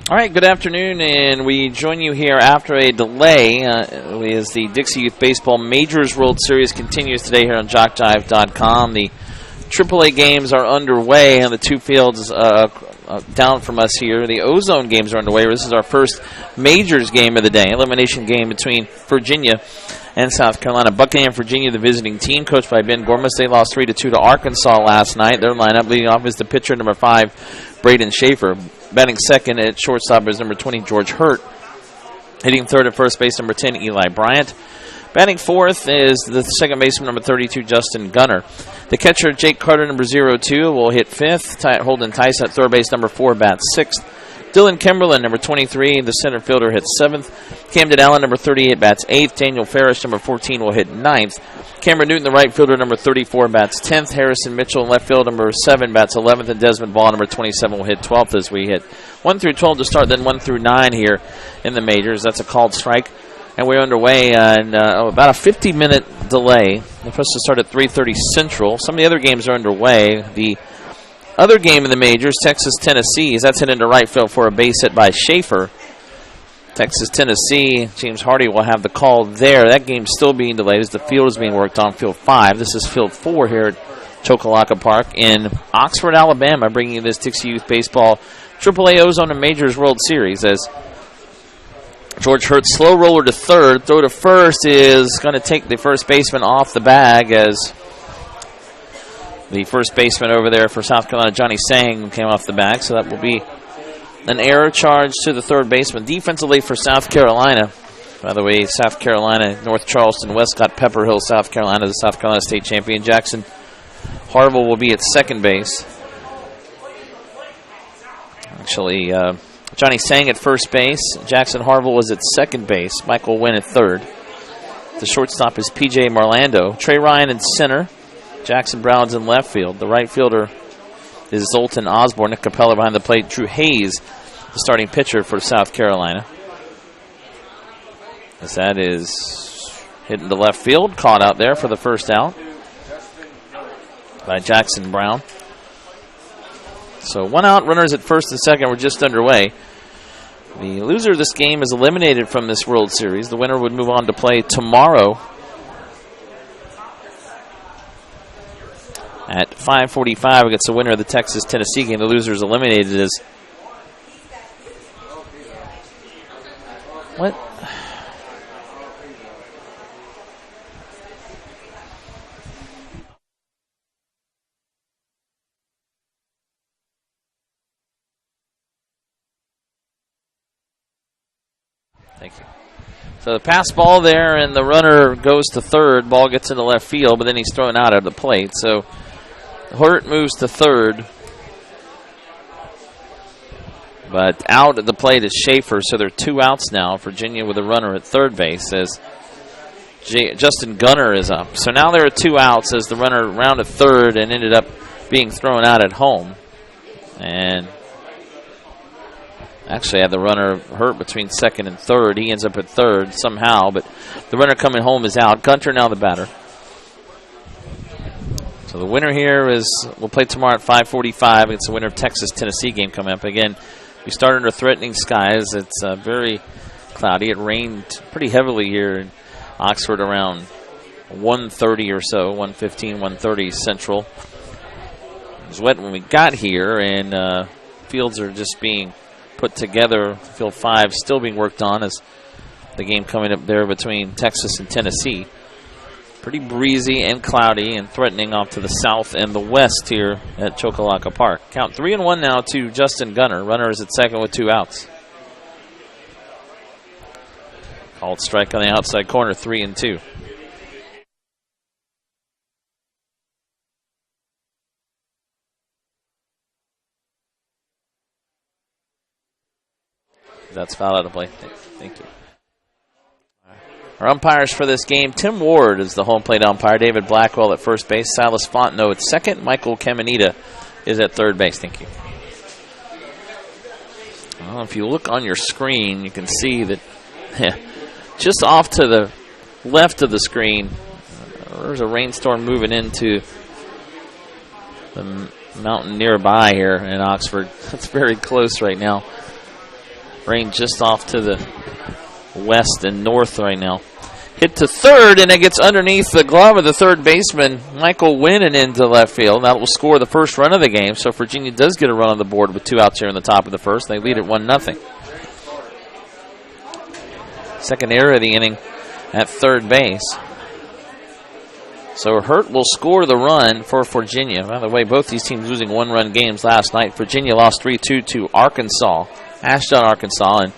All right, good afternoon, and we join you here after a delay as the Dixie Youth Baseball Majors World Series continues today here on JockJive.com. The AAA games are underway on the two fields down from us here. The Ozone games are underway. This is our first Majors game of the day, elimination game between Virginia and South Carolina. Buckingham, Virginia, the visiting team, coached by Ben Gormas. They lost 3-2 to Arkansas last night. Their lineup leading off is the pitcher, number 5, Braden Schaefer. Batting second at shortstop is number 20, George Hurt. Hitting third at first base, number 10, Eli Bryant. Batting fourth is the second baseman, number 32, Justin Gunner. The catcher, Jake Carter, number 02, will hit fifth. Holden Tice at third base, number 4, bats sixth. Dylan Kimberlin, number 23, the center fielder, hits seventh. Camden Allen, number 38, bats eighth. Daniel Ferris, number 14, will hit ninth. Cameron Newton, the right fielder, number 34, bats 10th. Harrison Mitchell, left field, number 7, bats 11th. And Desmond Ball, number 27, will hit 12th as we hit 1 through 12 to start, then 1 through 9 here in the majors. That's a called strike. And we're underway in about a 50-minute delay. They're supposed to start at 3:30 Central. Some of the other games are underway. The other game in the majors, Texas-Tennessee, that's hit into right field for a base hit by Schaefer. Texas-Tennessee, James Hardy will have the call there. That game's still being delayed as the field is being worked on, Field 5. This is Field 4 here at Chocolate Park in Oxford, Alabama, bringing you this Dixie Youth Baseball AAA Ozone and Majors World Series as George Hurt's slow roller to third. Throw to first is going to take the first baseman off the bag as the first baseman over there for South Carolina, Johnny Sang, came off the bag. So that will be an error charge to the third baseman. Defensively for South Carolina. By the way, South Carolina, North Charleston, Westcott, Pepper Hill, South Carolina, the South Carolina State champion. Jackson Harville will be at second base. Actually, Johnny Sang at first base. Jackson Harville was at second base. Michael Wynn at third. The shortstop is P.J. Marlando. Trey Ryan in center. Jackson Brown's in left field. The right fielder is Zoltan Osborne. Nick Capella behind the plate. Drew Hayes, the starting pitcher for South Carolina. As that is hit into left field. Caught out there for the first out by Jackson Brown. So 1 out, runners at first and second. We're just underway. The loser of this game is eliminated from this World Series. The winner would move on to play tomorrow at 5:45 against the winner of the Texas-Tennessee game. The loser is eliminated as... What? Thank you. So the pass ball there, and the runner goes to third. Ball gets into left field, but then he's thrown out of the plate. So Hurt moves to third. But out at the plate is Schaefer, so there are 2 outs now. Virginia with a runner at third base as Justin Gunner is up. So now there are 2 outs as the runner rounded third and ended up being thrown out at home. And actually had the runner hurt between second and third. He ends up at third somehow, but the runner coming home is out. Gunter now the batter. So the winner here will play tomorrow at 5:45 against the winner of Texas-Tennessee game coming up. Again, we start under threatening skies. It's very cloudy. It rained pretty heavily here in Oxford around 1:30 or so, 1:15, 1:30 Central. It was wet when we got here, and fields are just being put together. Field 5 still being worked on as the game coming up there between Texas and Tennessee. Pretty breezy and cloudy and threatening off to the south and the west here at Chocolate Park. Count 3-1 now to Justin Gunner. Runner is at second with 2 outs. Called strike on the outside corner, 3-2. That's foul out of play. Thank you. Our umpires for this game, Tim Ward is the home plate umpire. David Blackwell at first base. Silas Fontenot at second. Michael Caminita is at third base. Thank you. Well, if you look on your screen, you can see that just off to the left of the screen, there's a rainstorm moving into the mountain nearby here in Oxford. It's very close right now. Rain just off to the west and north right now. Hit to third, and it gets underneath the glove of the third baseman, Michael Wynn, and into left field. That will score the first run of the game, so Virginia does get a run on the board with 2 outs here in the top of the first. They lead it 1-0. Second error of the inning at third base. So Hurt will score the run for Virginia. By the way, both these teams losing 1-run games last night. Virginia lost 3-2 to Arkansas, Ashdown, Arkansas, and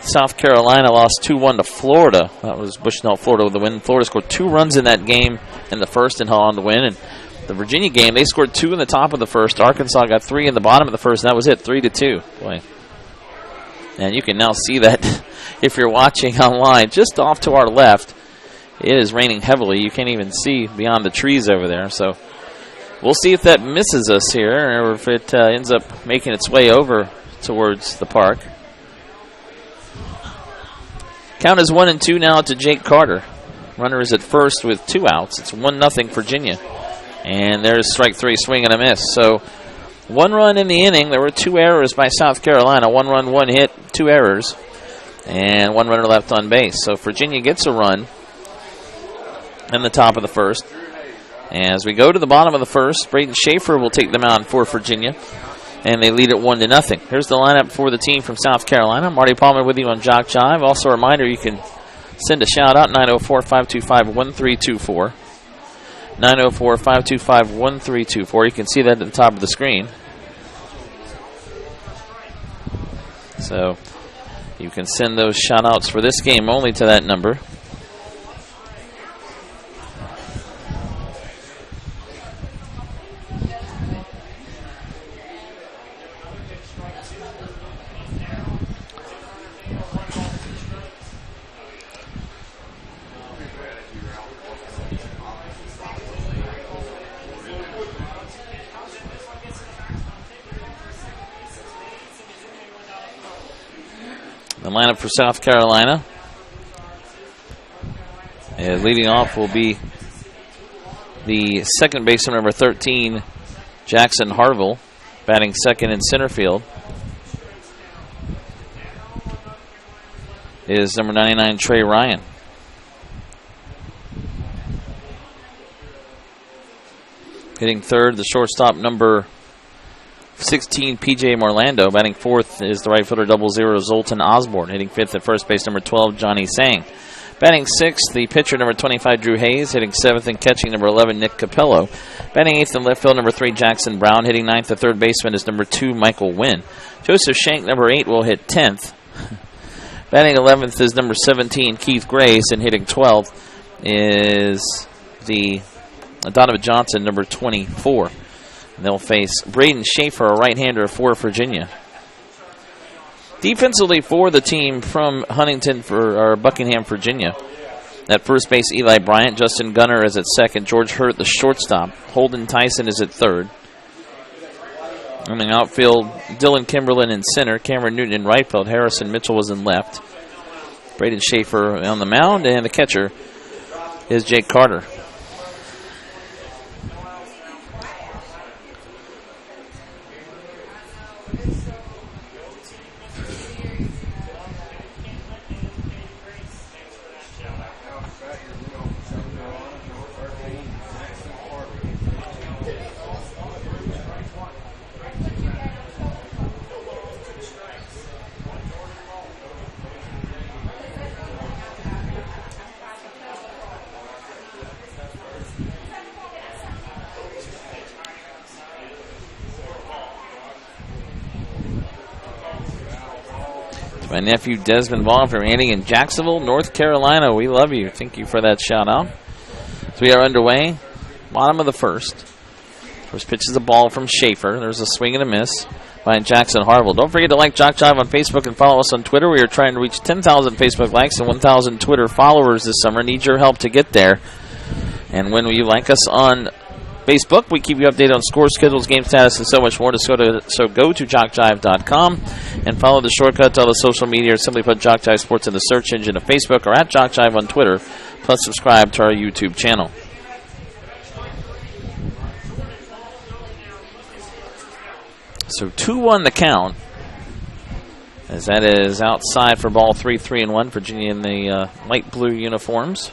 South Carolina lost 2-1 to Florida. That was Bushnell, Florida with the win. Florida scored 2 runs in that game in the first and held on to win. And the Virginia game, they scored 2 in the top of the first. Arkansas got 3 in the bottom of the first, and that was it, 3-2. Boy. And you can now see that if you're watching online, just off to our left. It is raining heavily. You can't even see beyond the trees over there. So we'll see if that misses us here or if it ends up making its way over towards the park. Count is 1-2 now to Jake Carter. Runner is at first with 2 outs. It's 1-0 Virginia. And there's strike 3, swing and a miss. So 1 run in the inning. There were 2 errors by South Carolina. 1 run, 1 hit, 2 errors. And 1 runner left on base. So Virginia gets a run in the top of the first. As we go to the bottom of the first, Braden Schaefer will take the mound for Virginia, and they lead it 1-0. Here's the lineup for the team from South Carolina. Marty Palmer with you on JockJive. Also a reminder, you can send a shout-out, 904-525-1324. 904-525-1324. You can see that at the top of the screen. So you can send those shout-outs for this game only to that number. The lineup for South Carolina, and leading off will be the second baseman, number 13, Jackson Harville, batting second in center field. Is number 99, Trey Ryan. Hitting third, the shortstop, number 16, P.J. Morlando. Batting fourth is the right fielder, 00, Zoltan Osborne. Hitting fifth at first base, number 12, Johnny Sang. Batting sixth, the pitcher, number 25, Drew Hayes. Hitting seventh and catching, number 11, Nick Capello. Batting eighth in left field, number 3, Jackson Brown. Hitting ninth, the third baseman is number 2, Michael Wynn. Joseph Shank, number 8, will hit 10th. Batting 11th is number 17, Keith Grace. And hitting 12th is the Donovan Johnson, number 24. They'll face Braden Schaefer, a right-hander for Virginia. Defensively for the team from Buckingham, Virginia. At first base, Eli Bryant. Justin Gunner is at second. George Hurt, the shortstop. Holden Tyson is at third. In the outfield, Dylan Kimberlin in center. Cameron Newton in right field. Harrison Mitchell was in left. Braden Schaefer on the mound, and the catcher is Jake Carter. My nephew Desmond Vaughn from Annie in Jacksonville, North Carolina. We love you. Thank you for that shout out. So we are underway. Bottom of the first. First pitch is a ball from Schaefer. There's a swing and a miss by Jackson Harville. Don't forget to like JockJive on Facebook and follow us on Twitter. We are trying to reach 10,000 Facebook likes and 1,000 Twitter followers this summer. Need your help to get there. And when you like us on Facebook, we keep you updated on score schedules, game status, and so much more. So go to JockJive.com and follow the shortcut to all the social media, or simply put JockJive Sports in the search engine of Facebook or at JockJive on Twitter, plus subscribe to our YouTube channel. So 2-1 the count as that is outside for ball 3-3-1. Virginia in the light blue uniforms.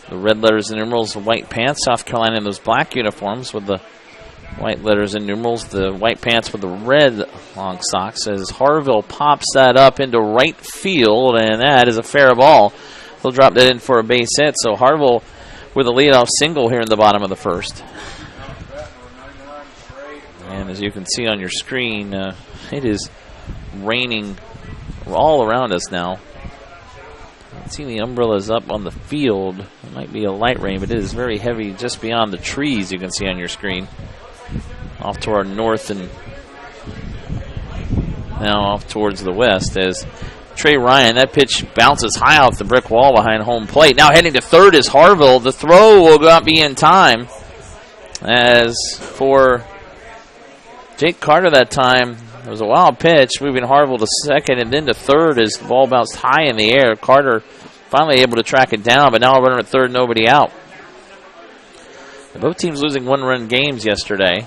The red letters and numerals, the white pants. South Carolina in those black uniforms with the white letters and numerals. The white pants with the red long socks. As Harville pops that up into right field, and that is a fair ball. He'll drop that in for a base hit. So Harville with a leadoff single here in the bottom of the first. And as you can see on your screen, it is raining all around us now. I see the umbrellas up on the field. It might be a light rain, but it is very heavy just beyond the trees you can see on your screen. Off to our north and now off towards the west as Trey Ryan, that pitch bounces high off the brick wall behind home plate. Now heading to third is Harville. The throw will not be in time. As for Jake Carter that time, it was a wild pitch, moving Harville to second and then to third as the ball bounced high in the air. Carter finally able to track it down, but now a runner at third, nobody out. Both teams losing one-run games yesterday.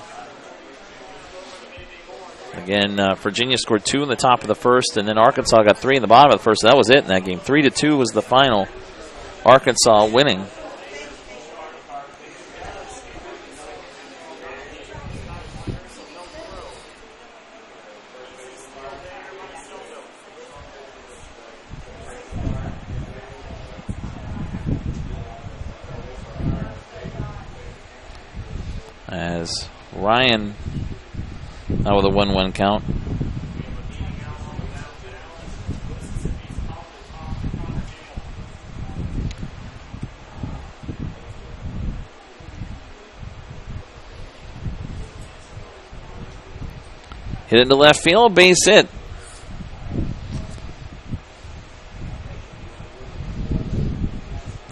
Again, Virginia scored 2 in the top of the first, and then Arkansas got 3 in the bottom of the first. So that was it in that game. 3-2 was the final. Arkansas winning. As Ryan now with a 1-1 count. Hit into left field, base hit.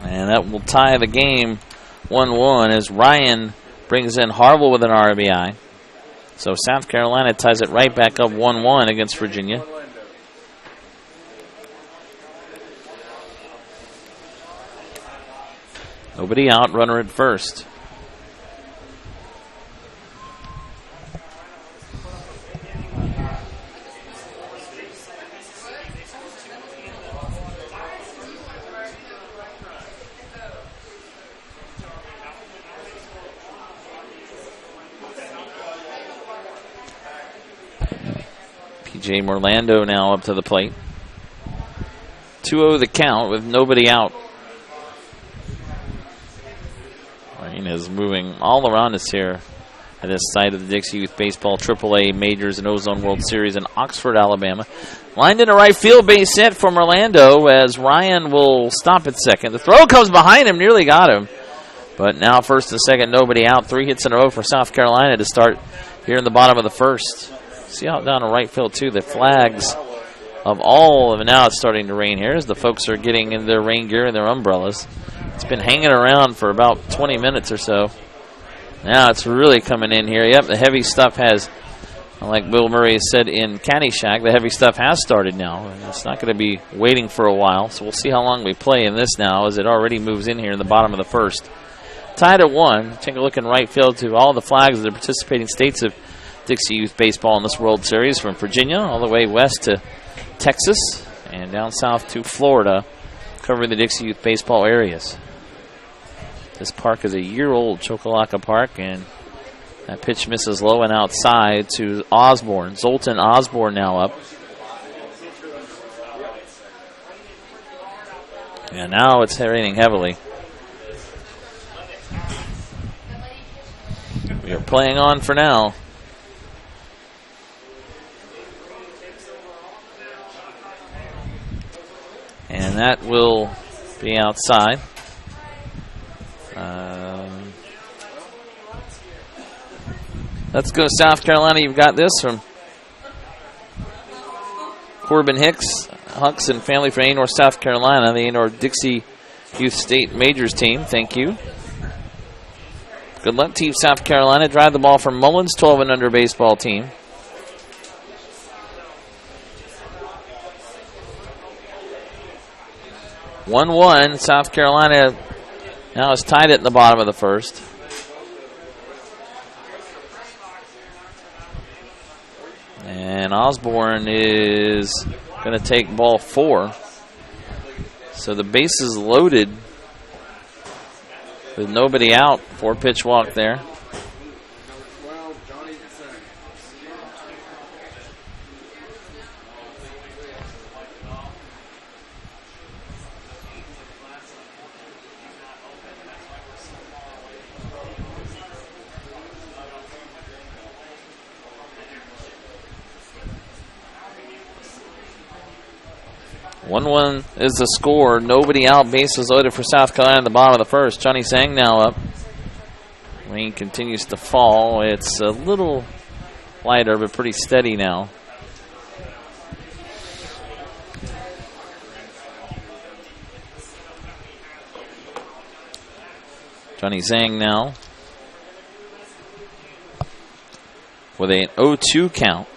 And that will tie the game 1-1 as Ryan brings in Harville with an RBI. So South Carolina ties it right back up 1-1 against Virginia. Nobody out, runner at first. P.J. Morlando now up to the plate. 2-0 the count with nobody out. Rain is moving all around us here at this site of the Dixie Youth Baseball AAA Majors and Ozone World Series in Oxford, Alabama. Lined into right field, base hit from Orlando as Ryan will stop at second. The throw comes behind him, nearly got him. But now first and second, nobody out. 3 hits in a row for South Carolina to start here in the bottom of the first. See out down to right field, too. The flags of all of it. Now it's starting to rain here as the folks are getting in their rain gear and their umbrellas. It's been hanging around for about 20 minutes or so. Now it's really coming in here. Yep, the heavy stuff has, like Bill Murray said in Caddyshack, the heavy stuff has started now. And it's not going to be waiting for a while. So we'll see how long we play in this now as it already moves in here in the bottom of the first. Tied at 1. Take a look in right field to all the flags of the participating states of Dixie Youth Baseball in this World Series, from Virginia all the way west to Texas and down south to Florida, covering the Dixie Youth Baseball areas. This park is a year-old, Chocolaca Park, and that pitch misses low and outside to Osborne. Zoltan Osborne now up. And now it's raining heavily. We are playing on for now. And that will be outside. Let's go South Carolina. You've got this from Corbin Hunks and family from Anor, South Carolina, the Anor Dixie Youth State Majors team. Thank you. Good luck, Team South Carolina. Drive the ball from Mullins, 12 and under baseball team. (1-1). South Carolina now has tied it in the bottom of the first. And And Osborne is going to take ball 4. So the base is loaded with nobody out. 4-pitch walk there. One is the score. Nobody out. Bases loaded for South Carolina in the bottom of the first. Johnny Zhang now up. Rain continues to fall. It's a little lighter, but pretty steady now. Johnny Zhang now with an 0-2 count.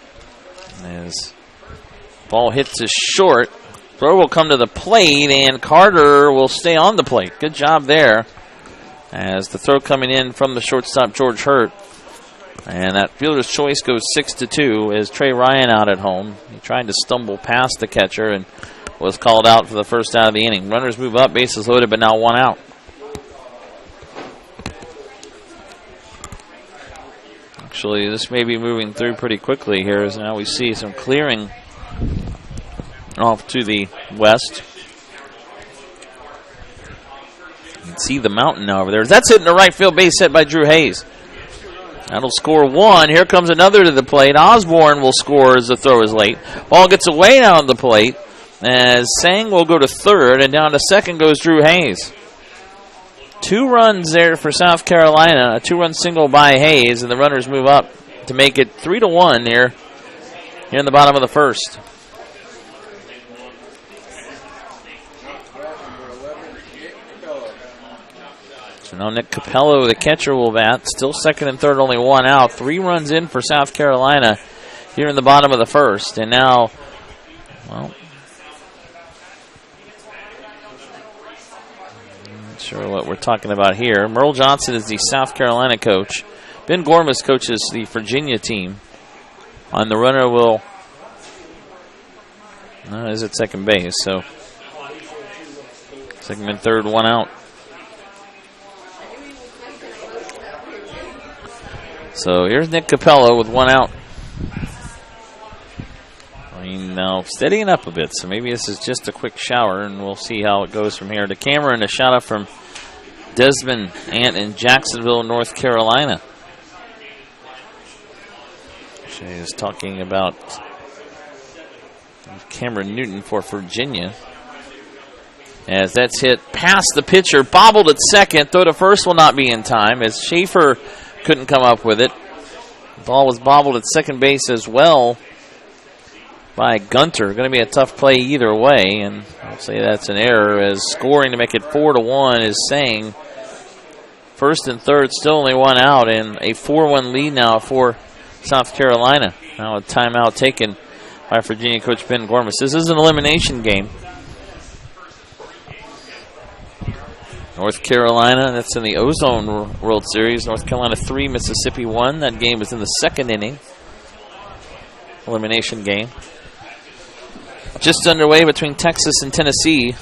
As ball hits is short. Throw will come to the plate, and Carter will stay on the plate. Good job there. As the throw coming in from the shortstop, George Hurt. And that fielder's choice goes 6-2 as Trey Ryan out at home. He tried to stumble past the catcher and was called out for the first out of the inning. Runners move up, bases loaded, but now 1 out. Actually, this may be moving through pretty quickly here, as now we see some clearing off to the west. You can see the mountain now over there. That's hitting the right field, base hit by Drew Hayes. That'll score 1. Here comes another to the plate. Osborne will score as the throw is late. Ball gets away down on the plate as Sang will go to third, and down to second goes Drew Hayes. 2 runs there for South Carolina. A 2-run single by Hayes, and the runners move up to make it 3-1 here in the bottom of the first. So now Nick Capello, the catcher, will bat. Still second and third, only 1 out. 3 runs in for South Carolina here in the bottom of the first. And now, well, not sure what we're talking about here. Merle Johnson is the South Carolina coach. Ben Gormas coaches the Virginia team. On the runner will, is at second base. So second and third, 1 out. So here's Nick Capello with 1 out. I mean, now steadying up a bit, so maybe this is just a quick shower, and we'll see how it goes from here. To camera and a shot up from Desmond Ant in Jacksonville, North Carolina. She is talking about Cameron Newton for Virginia. As that's hit past the pitcher, bobbled at second. Throw to first will not be in time as Schaefer couldn't come up with it. The ball was bobbled at second base as well by Gunter. Going to be a tough play either way, and I'll say that's an error, as scoring to make it 4-1 is saying first and third, still only 1 out, and a 4-1 lead now for South Carolina. Now a timeout taken by Virginia coach Ben Gormas. This is an elimination game. North Carolina, that's in the Ozone World Series. North Carolina 3, Mississippi 1. That game was in the second inning. Elimination game. Just underway between Texas and Tennessee.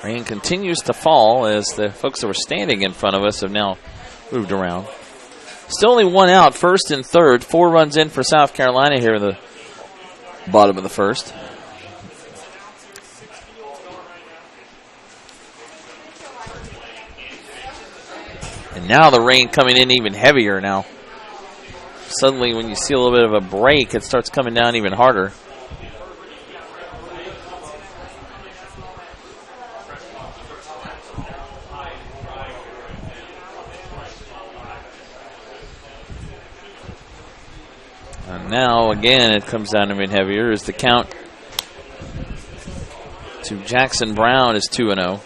Rain continues to fall as the folks that were standing in front of us have now moved around. Still only 1 out, first and third. 4 runs in for South Carolina here in the bottom of the first. And now the rain coming in even heavier now. Suddenly when you see a little bit of a break, it starts coming down even harder. And now, again, it comes down even heavier as the count to Jackson Brown is 2-0.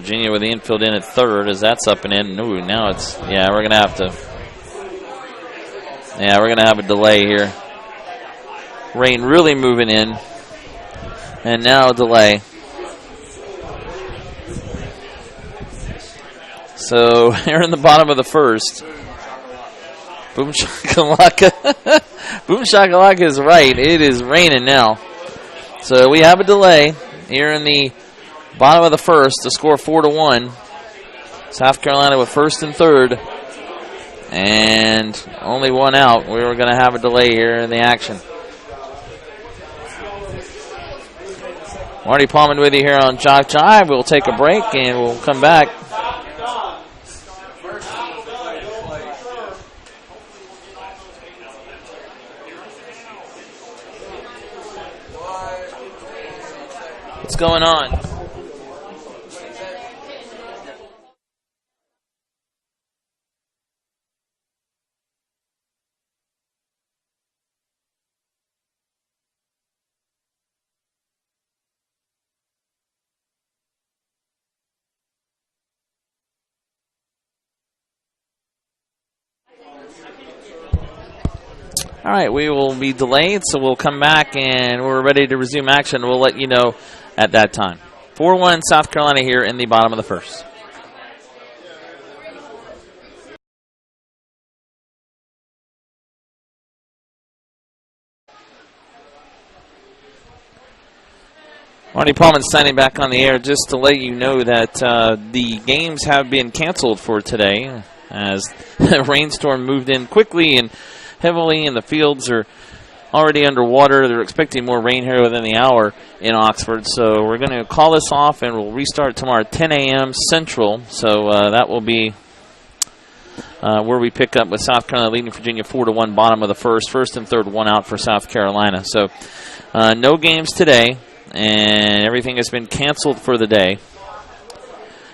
Virginia with the infield in at third as that's up and in. Ooh, now it's, yeah, we're going to have to, yeah, we're going to have a delay here. Rain really moving in. And now a delay. So here in the bottom of the first. Boom shakalaka. Boom shakalaka is right. It is raining now. So we have a delay here in the bottom of the first to score 4-1. South Carolina with first and third. And only one out. We were going to have a delay here in the action. Marty Palman with you here on JockJive. We'll take a break and we'll come back. What's going on? All right, we will be delayed, so we'll come back and we're ready to resume action. We'll let you know at that time. 4-1 South Carolina here in the bottom of the first. Marty Paulman signing back on the air just to let you know that the games have been canceled for today as the rainstorm moved in quickly and heavily, and the fields are already underwater. They're expecting more rain here within the hour in Oxford. So we're going to call this off, and we'll restart tomorrow at 10 a.m. Central. So that will be where we pick up with South Carolina leading Virginia 4-1, bottom of the first. First and third, one out for South Carolina. So no games today, and everything has been canceled for the day.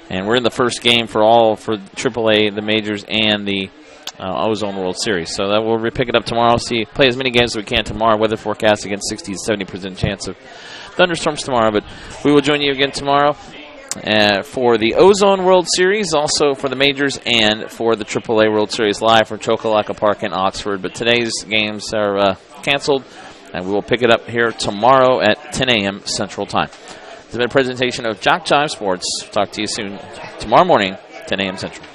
And we're in the first game for AAA, the majors, and the Ozone World Series. So that we'll pick it up tomorrow. Play as many games as we can tomorrow. Weather forecast against 60 to 70% chance of thunderstorms tomorrow. But we will join you again tomorrow for the Ozone World Series, also for the majors, and for the AAA World Series live from Chocolate Park in Oxford. But today's games are canceled, and we will pick it up here tomorrow at 10 a.m. Central Time. This has been a presentation of JockJive Sports. Talk to you soon tomorrow morning, 10 a.m. Central.